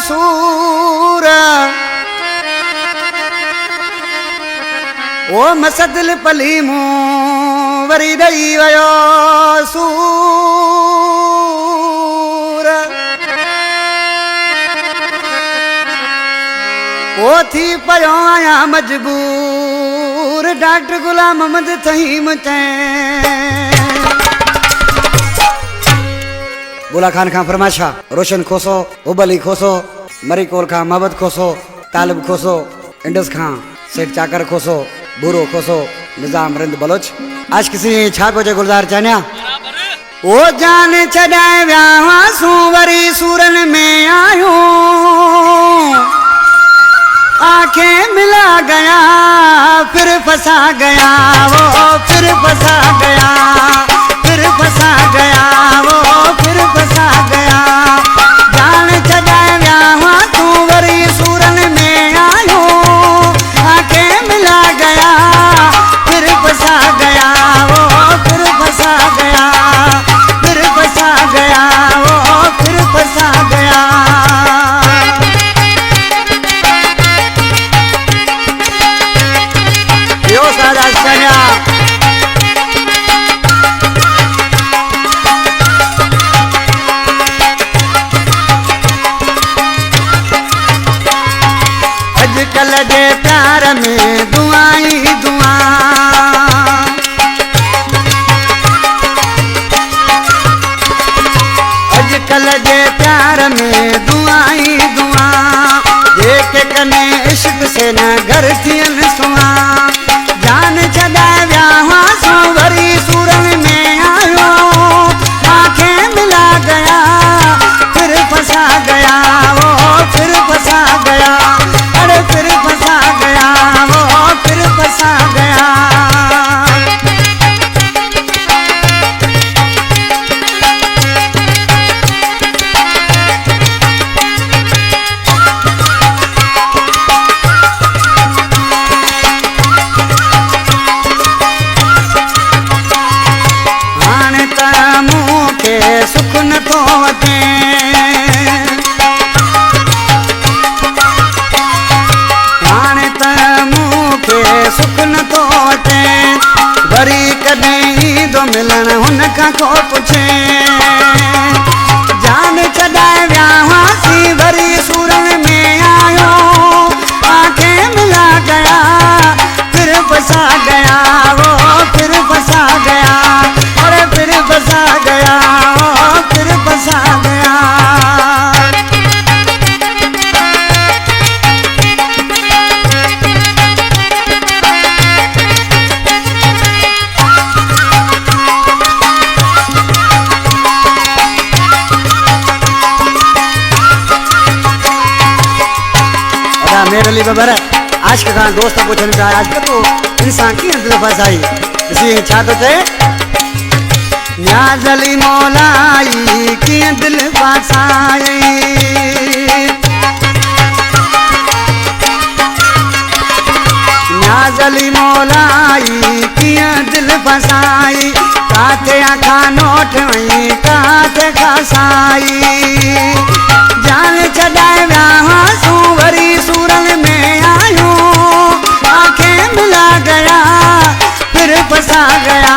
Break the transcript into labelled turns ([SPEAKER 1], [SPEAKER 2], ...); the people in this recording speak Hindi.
[SPEAKER 1] सूर ओ मसदिल पली मूं वरी ॾई वियो सूर ओ थी पियो आहियां मजबूर डॉक्टर गुलाम मोहम्मद तहीम चैं बुला खान खां फरमाइशा रोशन खोसो उबली खोसो मरी कोल खां मोहब्बत खोसो तालिब खोसो इंडस खां सेठ चाकर खोसो बूरो खोसो निजाम रिंद बलोच आज किसी छा पियो गुलजार चान्या ओ जान छॾाए विया सू वरी सूरन में आयो आंखें मिला गया फिर फंसा गया वो फिर फंसा गया फिर फंसा गया वो फिर फंसा गया जान छॾाए विया तू वरी सूरन में आयो आंखें मिला गया फिर फंसा गया वो फिर फंसा गया फिर फंसा गया वो फिर फंसा गया यो सादा चन्या अजकल जे प्यार में दुआई दुआ अजकल जे प्यार में दुआई दुआ जेके कने इश्क से न घर थियन सुआ जान छॾाए विया सो वरी सूरन में आयो आंखें मिला गया फिर फंसा गया वो फिर फंसा गया अरे फिर फंसा गया वो फिर फंसा गया सुख न तो वठे हाणे त मूंखे सुख न तो वठे वरी कॾहिं ईंदो मिलण हुन खां को पुछे जान छॾाए विया सी वरी सूरन में आयो आंखें मिला गया फिर फंसा गया वो फिर फंसा गया अरे फिर फंसा गया फिर फंसा गया मेरे लिए बबर आज के खान दोस्त पूछने पे आज का तो इंसान की दिल फसाई इसी छा तो चे न्याज़ली मौलाई की दिल फसाई न्याज़ली मौलाई की दिल फसाई काते आखा नोट वही काते खसाई जान छॾाए विया सू वरी सूरन में आयो आंखें मिला गया फिर फंसा गया